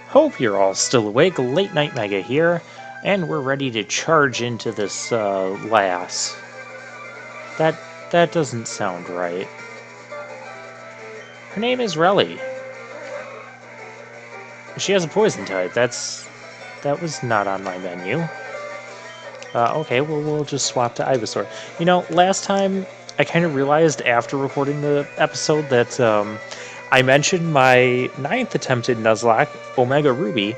Hope you're all still awake. Late Night Mega here, and we're ready to charge into this lass. That doesn't sound right. Her name is Relly. She has a poison type. That was not on my menu. Okay, well we'll just swap to Ivysaur. You know, last time I kind of realized after recording the episode that I mentioned my 9th attempt at Nuzlocke, Omega Ruby,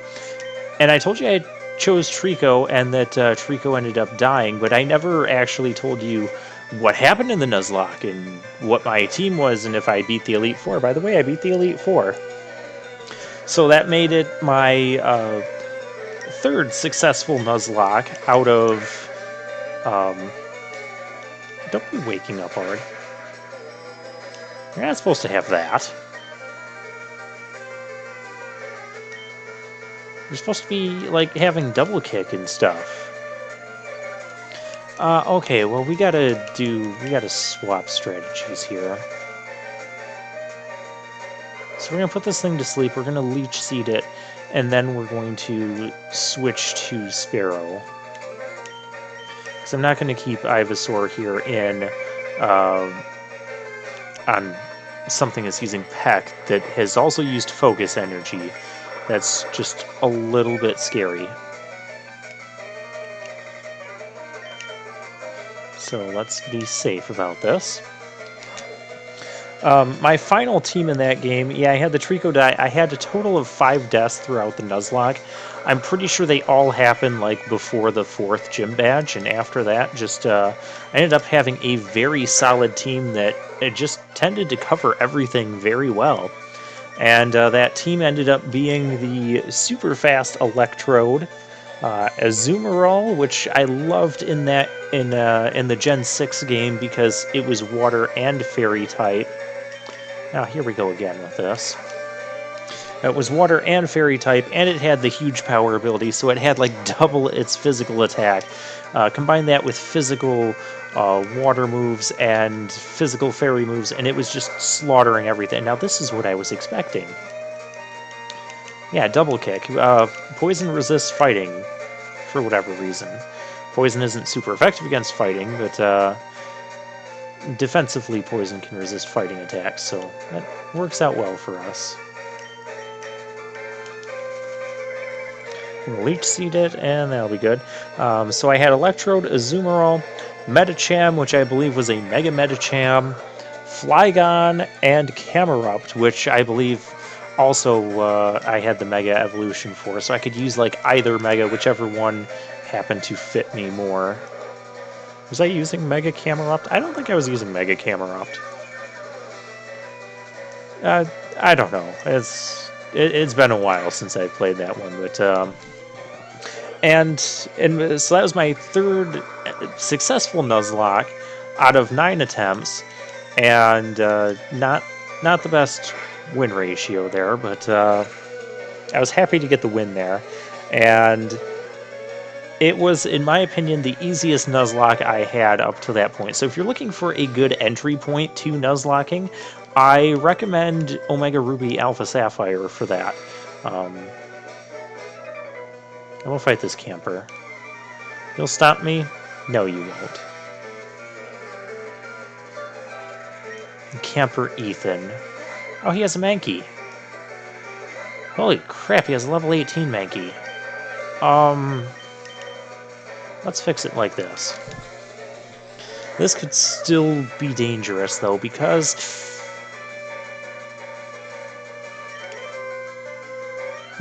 and I told you I chose Trico and that Trico ended up dying, but I never actually told you what happened in the Nuzlocke and what my team was and if I beat the Elite Four. By the way, I beat the Elite Four. So that made it my 3rd successful Nuzlocke out of... don't be waking up already. You're not supposed to have that. You're supposed to be, like, having double kick and stuff. Okay, well, we gotta swap strategies here. So we're gonna put this thing to sleep, we're gonna Leech Seed it, and then we're going to switch to Sparrow. Because I'm not gonna keep Ivysaur here in, on something that's using Peck that has also used Focus Energy. That's just a little bit scary. So let's be safe about this. My final team in that game, yeah, I had the Trico die. I had a total of 5 deaths throughout the Nuzlocke. I'm pretty sure they all happened like before the 4th gym badge, and after that, just I ended up having a very solid team that it just tended to cover everything very well. And that team ended up being the super fast Electrode, Azumarill, which I loved in the Gen 6 game because it was water and fairy type. Now here we go again with this. It was water and fairy type, and it had the huge power ability, so it had like double its physical attack. Combine that with physical water moves and physical fairy moves, and it was just slaughtering everything. Now this is what I was expecting. Yeah, double kick. Poison resists fighting, for whatever reason. Poison isn't super effective against fighting, but defensively Poison can resist fighting attacks, so that works out well for us. Leech Seed it, and that'll be good. So I had Electrode, Azumarill, Medicham, which I believe was a Mega Medicham, Flygon, and Camerupt, which I believe also I had the Mega Evolution for, so I could use like either Mega, whichever one happened to fit me more. Was I using Mega Camerupt? I don't think I was using Mega Camerupt. I don't know. It's been a while since I played that one, but and so that was my 3rd successful Nuzlocke out of 9 attempts, and not the best win ratio there, but I was happy to get the win there, and it was, in my opinion, the easiest Nuzlocke I had up to that point. So if you're looking for a good entry point to Nuzlocking, I recommend Omega Ruby Alpha Sapphire for that. I will fight this camper. You'll stop me? No, you won't. Camper Ethan. Oh, he has a Mankey. Holy crap, he has a level 18 Mankey. Let's fix it like this. This could still be dangerous, though, because...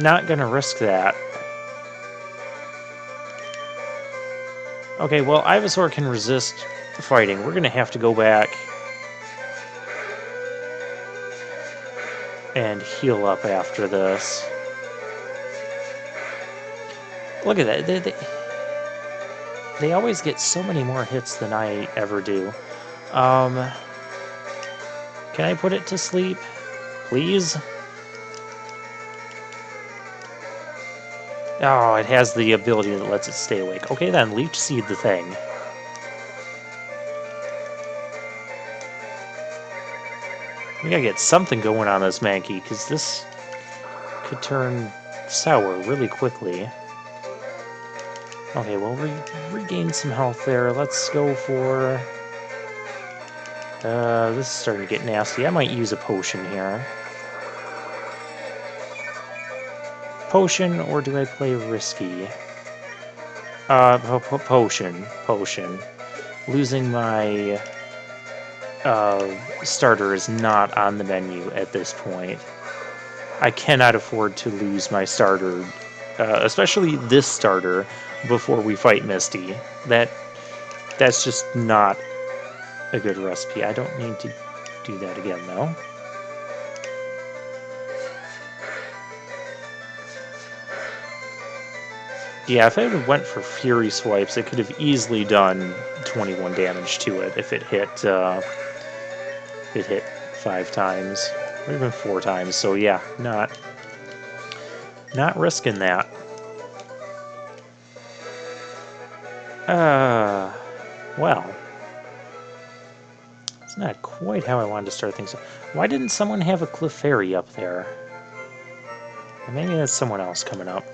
not gonna risk that. Okay, well, Ivysaur can resist fighting. We're gonna have to go back and heal up after this. Look at that. They always get so many more hits than I ever do. Can I put it to sleep? Please? Oh, it has the ability that lets it stay awake. Okay then, Leech Seed the thing. We gotta get something going on this Mankey, because this could turn sour really quickly. Okay, well, we regained some health there. Let's go for... this is starting to get nasty. I might use a potion here. Potion, or do I play risky? Potion. Potion. Losing my starter is not on the menu at this point. I cannot afford to lose my starter, especially this starter, before we fight Misty. That's just not a good recipe. I don't need to do that again, though. Yeah, if I had went for Fury Swipes, it could have easily done 21 damage to it if it hit 5 times, or even 4 times. So yeah, not risking that. Well, it's not quite how I wanted to start things. Why didn't someone have a Clefairy up there? Or maybe that's someone else coming up.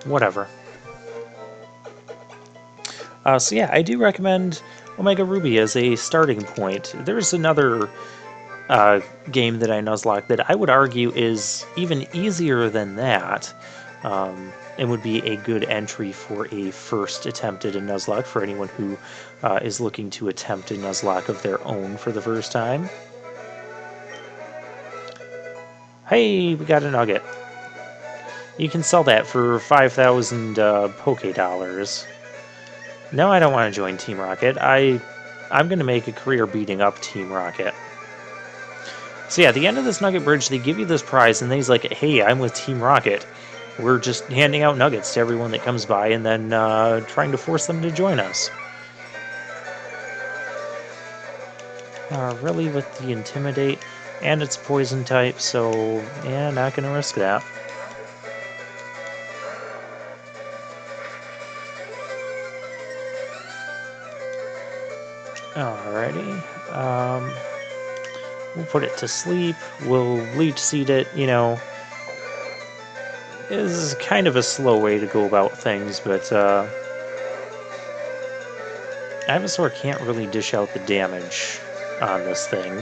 Whatever. So yeah, I do recommend Omega Ruby as a starting point. There's another game that I Nuzlocke that I would argue is even easier than that, and would be a good entry for a first attempt at a Nuzlocke for anyone who is looking to attempt a Nuzlocke of their own for the first time. Hey, we got a nugget. You can sell that for 5,000 Poké Dollars. No, I don't want to join Team Rocket. I'm going to make a career beating up Team Rocket. So yeah, at the end of this Nugget Bridge, they give you this prize, and then he's like, hey, I'm with Team Rocket. We're just handing out nuggets to everyone that comes by and then trying to force them to join us. Really, with the Intimidate, and it's Poison type, so yeah, not going to risk that. Alrighty. We'll put it to sleep. We'll Leech Seed it, you know. It is kind of a slow way to go about things, but Ivysaur can't really dish out the damage on this thing.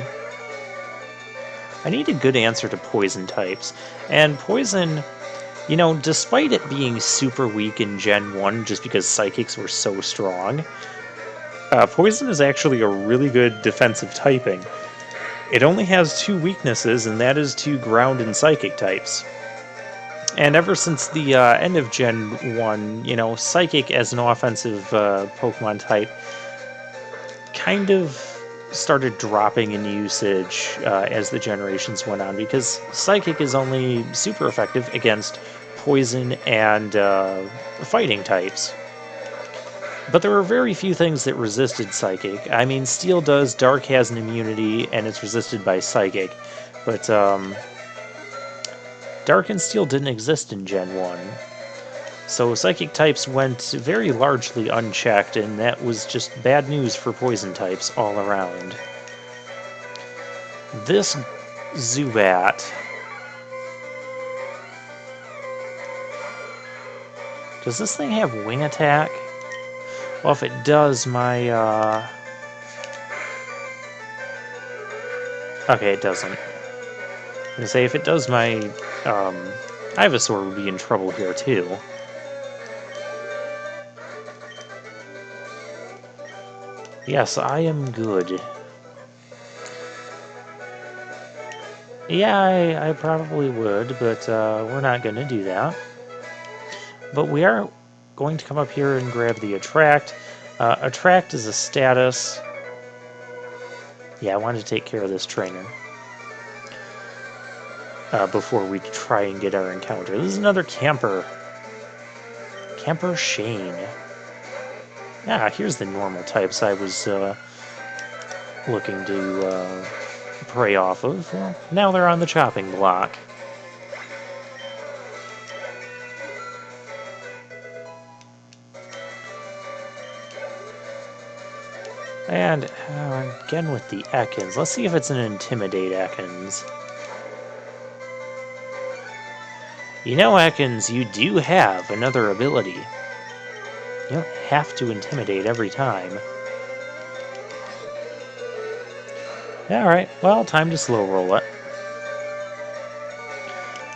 I need a good answer to Poison types. And Poison, you know, despite it being super weak in Gen 1 just because Psychics were so strong, Poison is actually a really good defensive typing. It only has 2 weaknesses, and that is to Ground and Psychic types. And ever since the end of Gen 1, you know, Psychic as an offensive Pokemon type kind of started dropping in usage as the generations went on, because Psychic is only super effective against Poison and Fighting types. But there are very few things that resisted Psychic. I mean, Steel does, Dark has an immunity, and it's resisted by Psychic. But Dark and Steel didn't exist in Gen 1. So Psychic types went very largely unchecked, and that was just bad news for Poison types all around. This Zubat... Does this thing have Wing Attack? Well, if it does, my, Okay, it doesn't. I'm gonna say, if it does, my, Ivysaur would be in trouble here, too. Yes, I am good. Yeah, I probably would, but, we're not gonna do that. But we are going to come up here and grab the Attract. Attract is a status. Yeah, I wanted to take care of this trainer before we try and get our encounter. This is another Camper. Camper Shane. Yeah, here's the normal types I was looking to prey off of. Well, now they're on the chopping block. And again with the Ekans. Let's see if it's an Intimidate Ekans. You know, Ekans, you do have another ability. You don't have to intimidate every time. Alright, well, time to slow roll it.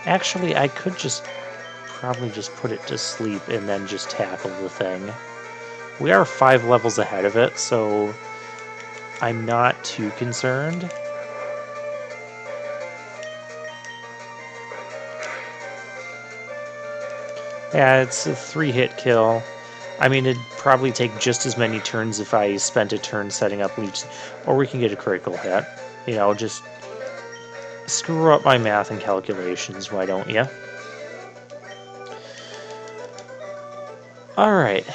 Actually, I could probably just put it to sleep and then just tackle the thing. We are 5 levels ahead of it, so I'm not too concerned. Yeah, it's a 3-hit kill. I mean, it'd probably take just as many turns if I spent a turn setting up leech, or we can get a critical hit. You know, just screw up my math and calculations, why don't you? Alright,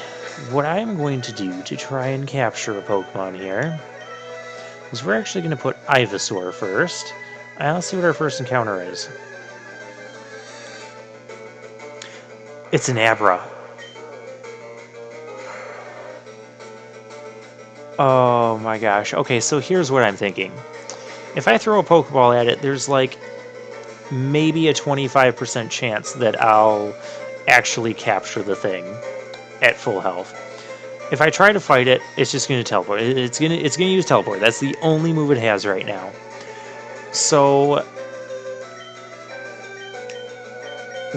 what I'm going to do to try and capture a Pokemon here is we're actually going to put Ivysaur first. And let's see what our first encounter is. It's an Abra. Oh my gosh. Okay, so here's what I'm thinking. If I throw a Pokeball at it, there's like maybe a 25% chance that I'll actually capture the thing at full health. If I try to fight it, it's just going to teleport. It's gonna use teleport. That's the only move it has right now. So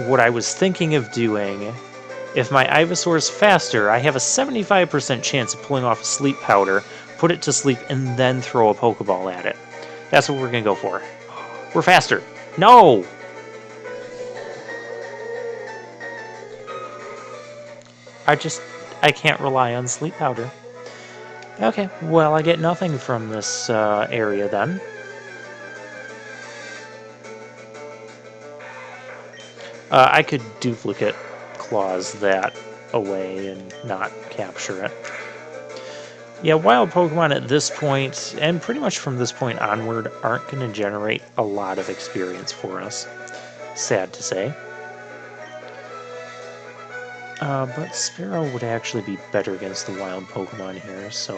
what I was thinking of doing, if my Ivysaur's faster, I have a 75% chance of pulling off a Sleep Powder, put it to sleep, and then throw a Pokeball at it. That's what we're going to go for. We're faster. No! I can't rely on Sleep Powder. Okay, well, I get nothing from this area then. I could duplicate claws that away and not capture it. Yeah, wild Pokemon at this point, and pretty much from this point onward, aren't going to generate a lot of experience for us. Sad to say. But Sparrow would actually be better against the wild Pokemon here, so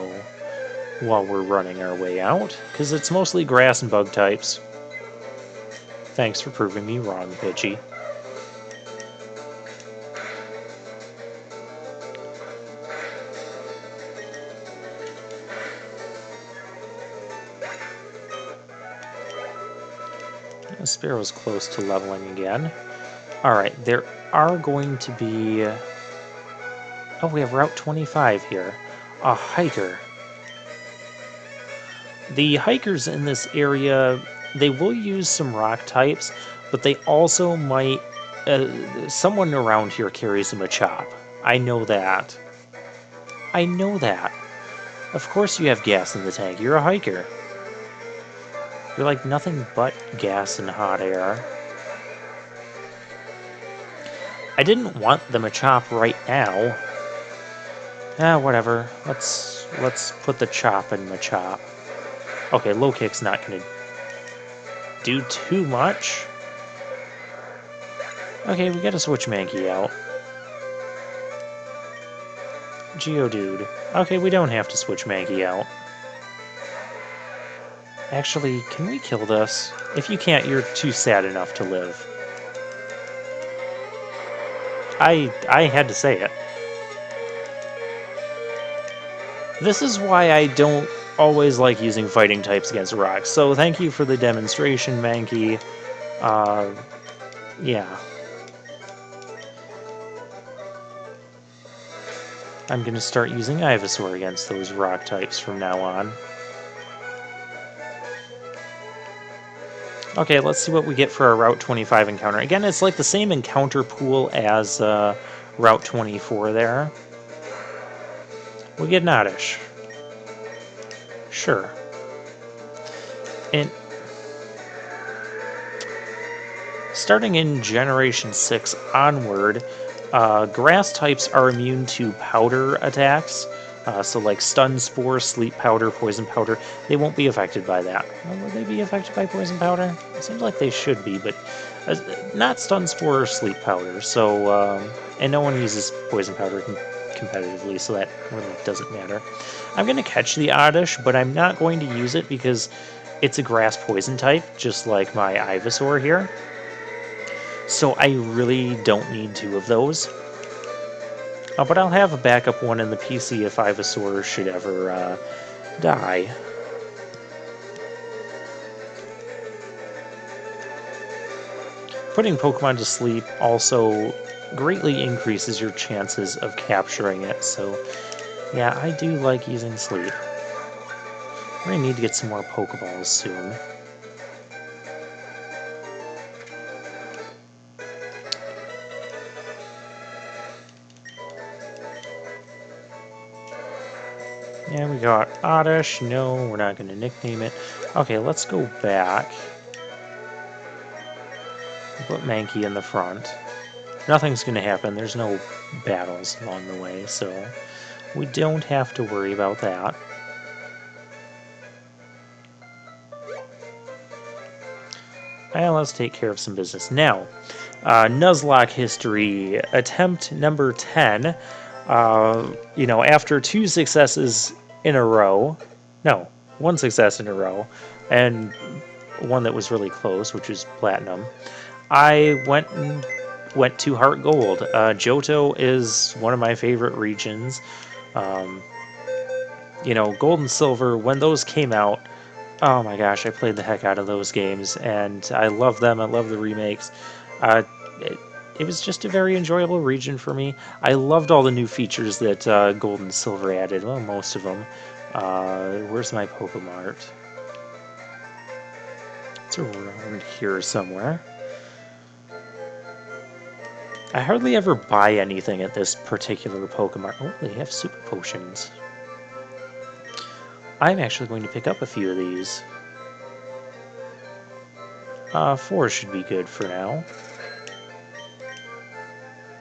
while we're running our way out, because it's mostly grass and bug types. Thanks for proving me wrong, Pidgey. Sparrow's close to leveling again. Alright, there are going to be... Oh, we have Route 25 here. A hiker. The hikers in this area, they will use some rock types, but they also might... someone around here carries a Machop. I know that. I know that. Of course you have gas in the tank. You're a hiker. You're like nothing but gas and hot air. I didn't want the Machop right now. Whatever. Let's put the Chop in Machop. Okay, low kick's not gonna do too much. Okay, we gotta switch Mankey out. Geodude. Okay, we don't have to switch Mankey out. Actually, can we kill this? If you can't, you're too sad enough to live. I had to say it. This is why I don't always like using fighting types against rocks. So thank you for the demonstration, Mankey. Yeah. I'm going to start using Ivysaur against those rock types from now on. Okay, let's see what we get for our Route 25 encounter. Again, it's like the same encounter pool as Route 24 there. We get an Oddish. Sure. And starting in Generation 6 onward, grass types are immune to powder attacks. So like Stun Spore, Sleep Powder, Poison Powder, they won't be affected by that. Will they be affected by Poison Powder? It seems like they should be, but not Stun Spore or Sleep Powder. So, and no one uses Poison Powder competitively, so that really doesn't matter. I'm going to catch the Oddish, but I'm not going to use it because it's a Grass Poison type, just like my Ivysaur here. So I really don't need two of those. But I'll have a backup one in the PC if Ivysaur should ever die. Putting Pokemon to sleep also greatly increases your chances of capturing it, so yeah, I do like using sleep. We're gonna need to get some more Pokeballs soon. Yeah, we got Oddish. No, we're not gonna nickname it. Okay, let's go back. Put Mankey in the front. Nothing's gonna happen. There's no battles along the way, so we don't have to worry about that. And let's take care of some business. Now, Nuzlocke history, attempt number 10. After 2 successes in a row, no, 1 success in a row, and one that was really close, which was Platinum, I went to Heart Gold. Johto is one of my favorite regions. Gold and Silver, when those came out, oh my gosh, I played the heck out of those games, and I love them. I love the remakes. It was just a very enjoyable region for me. I loved all the new features that Gold and Silver added. Well, most of them. Where's my Pokemart? It's around here somewhere. I hardly ever buy anything at this particular Pokemart. Oh, they have Super Potions. I'm actually going to pick up a few of these. 4 should be good for now.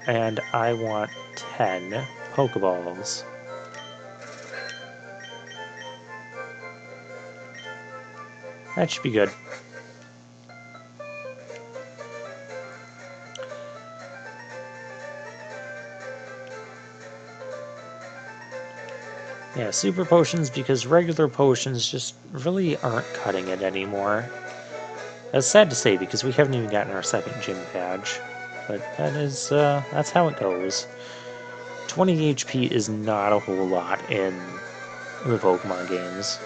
And I want 10 Pokeballs. That should be good. Yeah, Super Potions, because regular potions just really aren't cutting it anymore. That's sad to say, because we haven't even gotten our second gym badge. But that's how it goes. 20 HP is not a whole lot in the Pokemon games.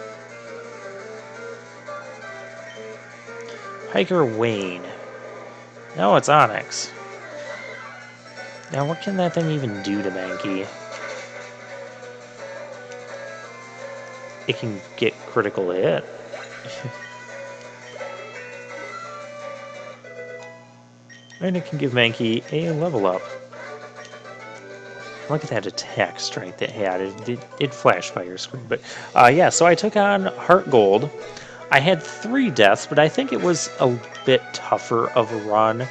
Hiker Wayne. No, it's Onix. Now, what can that thing even do to Mankey? It can get critical hit. And it can give Mankey a level up. Look at that attack strength it had. It flashed by your screen. But yeah, so I took on Heart Gold. I had 3 deaths, but I think it was a bit tougher of a run.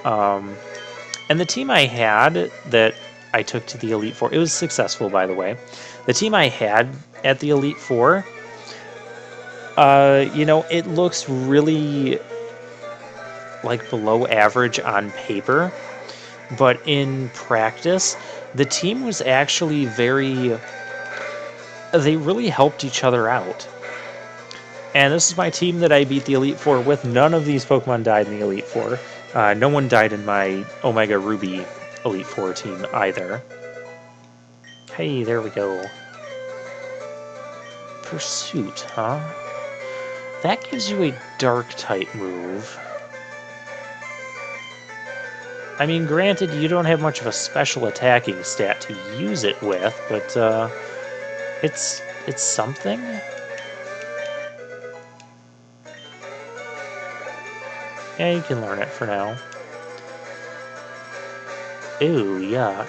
And the team I had that I took to the Elite Four, it was successful, by the way. The team I had at the Elite Four, it looks really like below average on paper, but in practice, the team was actually they really helped each other out. And this is my team that I beat the Elite Four with. None of these Pokemon died in the Elite Four. No one died in my Omega Ruby Elite Four team either. Hey, there we go. Pursuit, huh? That gives you a Dark-type move. I mean, granted, you don't have much of a special attacking stat to use it with, but it's something. Yeah, you can learn it for now. Ew, yuck.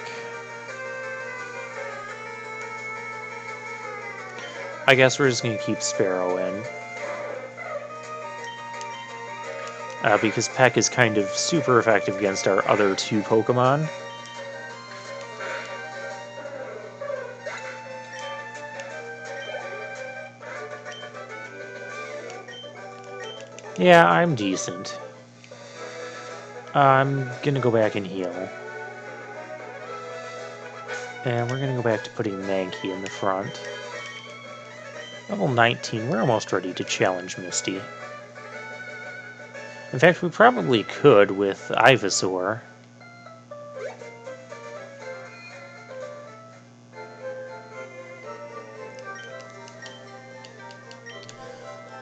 I guess we're just going to keep Sparrow in. Because Peck is kind of super effective against our other 2 Pokemon. Yeah, I'm decent. I'm gonna go back and heal. And we're gonna go back to putting Mankey in the front. Level 19, we're almost ready to challenge Misty. In fact, we probably could with Ivysaur.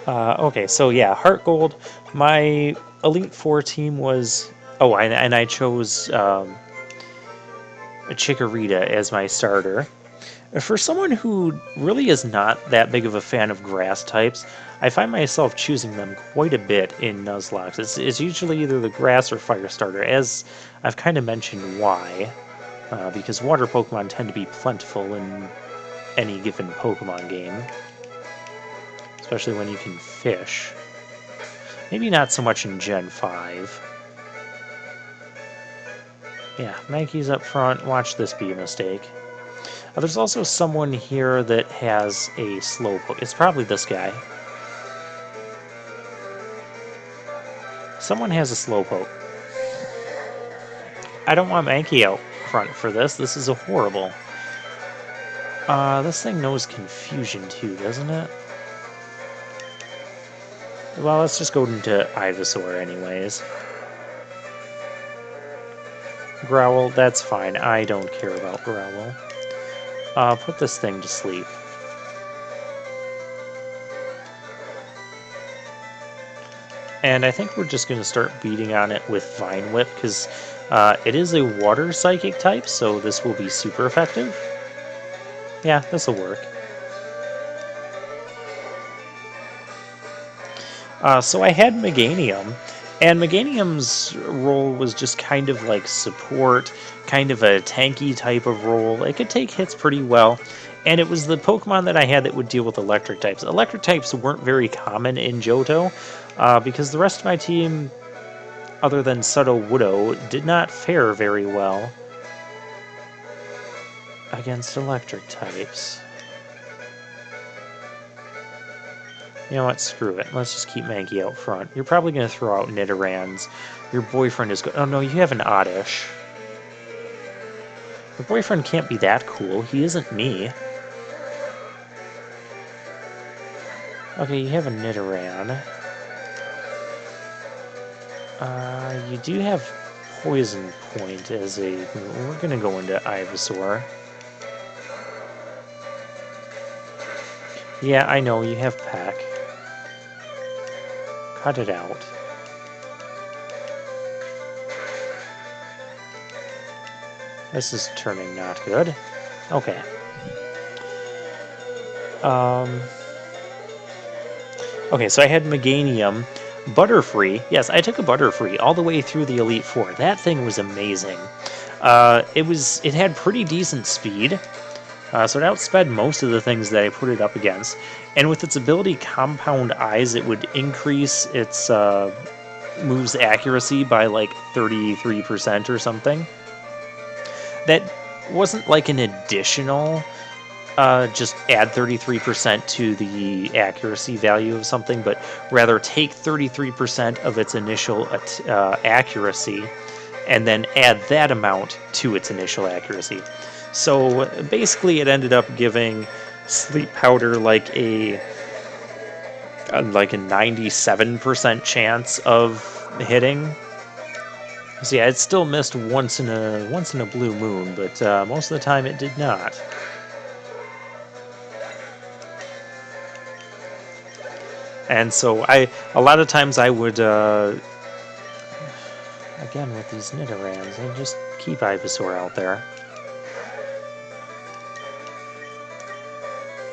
Okay, so yeah, Heart Gold. My Elite Four team was... Oh, and I chose Chikorita as my starter. For someone who really is not that big of a fan of grass types, I find myself choosing them quite a bit in Nuzlocke. It's usually either the grass or fire starter, as I've kind of mentioned why. Because water Pokemon tend to be plentiful in any given Pokemon game. Especially when you can fish. Maybe not so much in Gen 5. Yeah, Mankey's up front. Watch this be a mistake. There's also someone here that has a Slowpoke. It's probably this guy. Someone has a Slowpoke. I don't want Mankey out front for this. This is a horrible. This thing knows Confusion too, doesn't it? Well, let's just go into Ivysaur anyways. Growl, that's fine. I don't care about Growl. Put this thing to sleep. And I think we're just going to start beating on it with Vine Whip, because it is a water psychic type, so this will be super effective. Yeah, this will work. So I had Meganium, and Meganium's role was just kind of like support, kind of a tanky type of role. It could take hits pretty well, and it was the Pokemon that I had that would deal with electric types. Electric types weren't very common in Johto, because the rest of my team, other than Sudowoodo, did not fare very well against electric types. You know what? Screw it. Let's just keep Mankey out front. You're probably going to throw out Nidorans. Your boyfriend is good. Oh no, you have an Oddish. Your boyfriend can't be that cool. He isn't me. Okay, you have a Nidoran. You do have Poison Point as a... We're going to go into Ivysaur. Yeah, I know, you have Peck. Cut it out. This is turning not good. Okay. Okay, so I had Meganium. Butterfree. Yes, I took a Butterfree all the way through the Elite Four. That thing was amazing. It had pretty decent speed. So it outsped most of the things that I put it up against. And with its ability Compound Eyes, it would increase its move's accuracy by like 33% or something. That wasn't like an additional, just add 33% to the accuracy value of something, but rather take 33% of its initial accuracy and then add that amount to its initial accuracy. So basically it ended up giving Sleep Powder like a 97% chance of hitting. So yeah, it still missed once in a blue moon, but most of the time it did not. And so a lot of times I would again with these Nidorans, I just keep Ivysaur out there.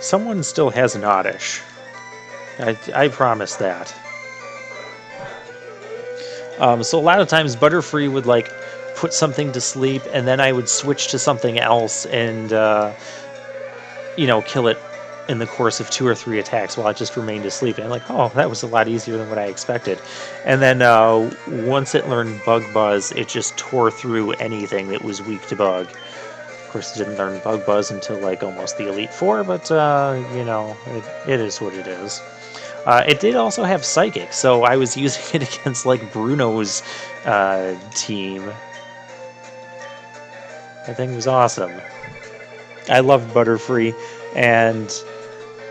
Someone still has an Oddish. I promise that. So a lot of times Butterfree would like put something to sleep, and then I would switch to something else and kill it in the course of 2 or 3 attacks while it just remained asleep. And I'm like, oh, that was a lot easier than what I expected. And then once it learned Bug Buzz, it just tore through anything that was weak to Bug. Of course, it didn't learn Bug Buzz until like almost the Elite Four, but it is what it is. It did also have Psychic, so I was using it against like Bruno's team. That thing was awesome. I love Butterfree, and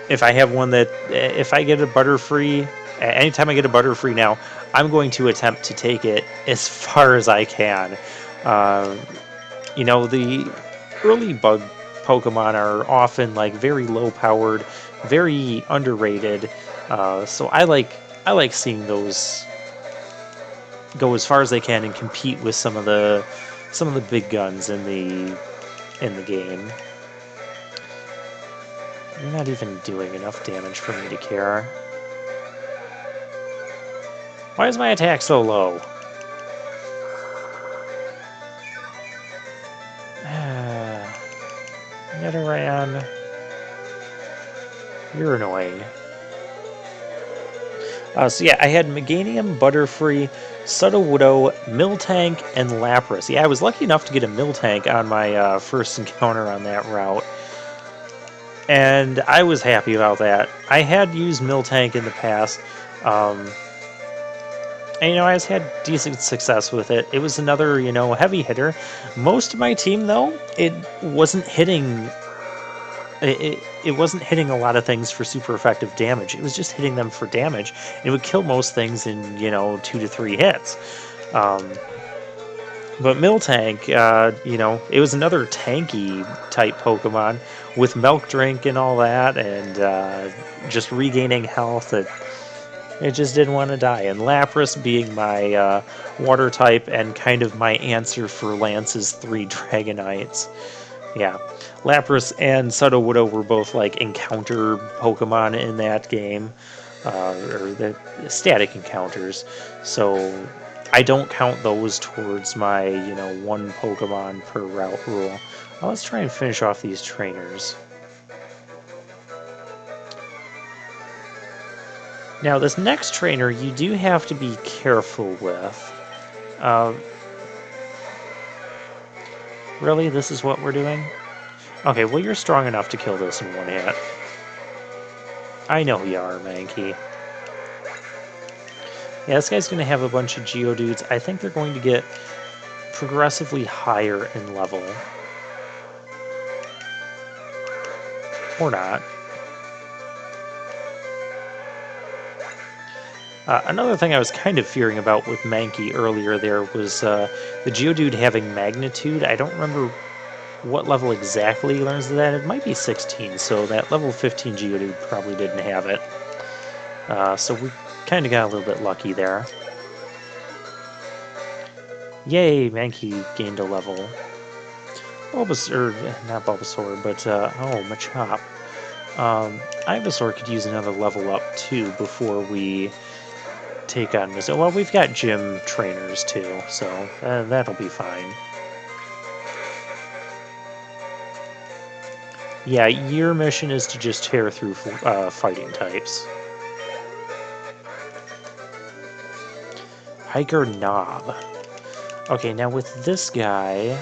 if I have one if I get a Butterfree Anytime I get a Butterfree now, I'm going to attempt to take it as far as I can. Uh, you know, the early bug Pokemon are often like very low powered, very underrated. So I like seeing those go as far as they can and compete with some of the big guns in the game. You're not even doing enough damage for me to care. Why is my attack so low? Nidoran, you're annoying. So yeah, I had Meganium, Butterfree, Sudowoodo, Miltank, and Lapras. Yeah, I was lucky enough to get a Miltank on my first encounter on that route. And I was happy about that. I had used Miltank in the past. And, you know, I had decent success with it. It was another, you know, heavy hitter. Most of my team, though, it wasn't hitting... It wasn't hitting a lot of things for super effective damage. It was just hitting them for damage. It would kill most things in, you know, 2 to 3 hits. But Miltank, you know, it was another tanky type Pokemon with Milk Drink and all that, and just regaining health. It just didn't want to die. And Lapras being my water type and kind of my answer for Lance's 3 Dragonites. Yeah, Lapras and Sudowoodo were both like encounter Pokemon in that game, or the static encounters. So I don't count those towards my, you know, 1 Pokemon per route rule. Well, let's try and finish off these trainers. Now, this next trainer you do have to be careful with. Really? This is what we're doing? Okay, well, you're strong enough to kill this in 1 hit. I know you are, Mankey. Yeah, this guy's going to have a bunch of Geodudes. I think they're going to get progressively higher in level. Or not. Another thing I was kind of fearing about with Mankey earlier there was the Geodude having Magnitude. I don't remember what level exactly he learns that. It might be 16, so that level 15 Geodude probably didn't have it. So we kind of got a little bit lucky there. Yay, Mankey gained a level. Bulbasaur, not Bulbasaur, but, oh, Machop. Ivysaur could use another level up, too, before we take on this. Well, we've got gym trainers, too, so that'll be fine. Yeah, your mission is to just tear through fighting types. Hiker Knob. Okay, now with this guy...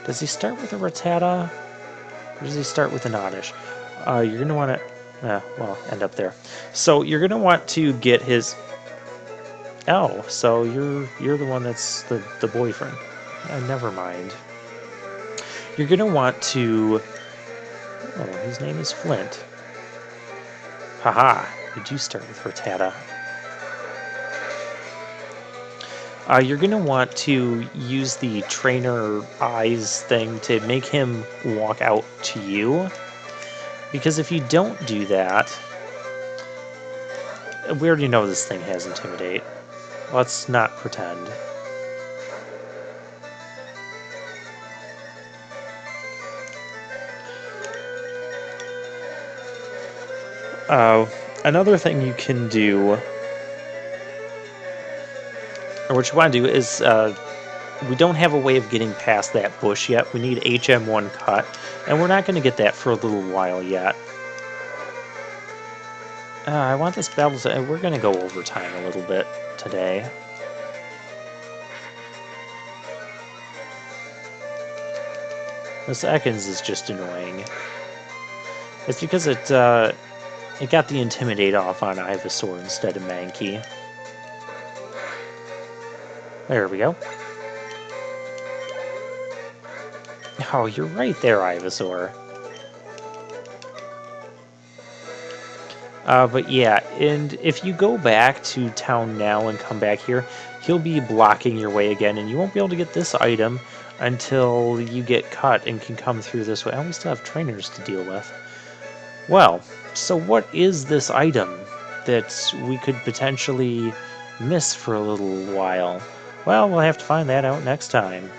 Does he start with a Rattata? Or does he start with an Oddish? You're going to want to... well, end up there. So you're going to want to get his... Oh, so you're the one that's the boyfriend. Never mind. You're going to want to... Oh, his name is Flint. Haha, you do start with Rattata. You're going to want to use the trainer eyes thing to make him walk out to you. Because if you don't do that... We already know this thing has Intimidate. Let's not pretend. Another thing you can do, or what you want to do is, we don't have a way of getting past that bush yet. We need HM1 cut, and we're not going to get that for a little while yet. I want this battle to... We're going to go overtime a little bit today. This Ekans is just annoying. It's because it got the Intimidate off on Ivysaur instead of Mankey. There we go. Oh, you're right there, Ivysaur. But yeah, and if you go back to town now and come back here, he'll be blocking your way again, and you won't be able to get this item until you get cut and can come through this way. Oh, we still have trainers to deal with. Well, so what is this item that we could potentially miss for a little while? Well, we'll have to find that out next time.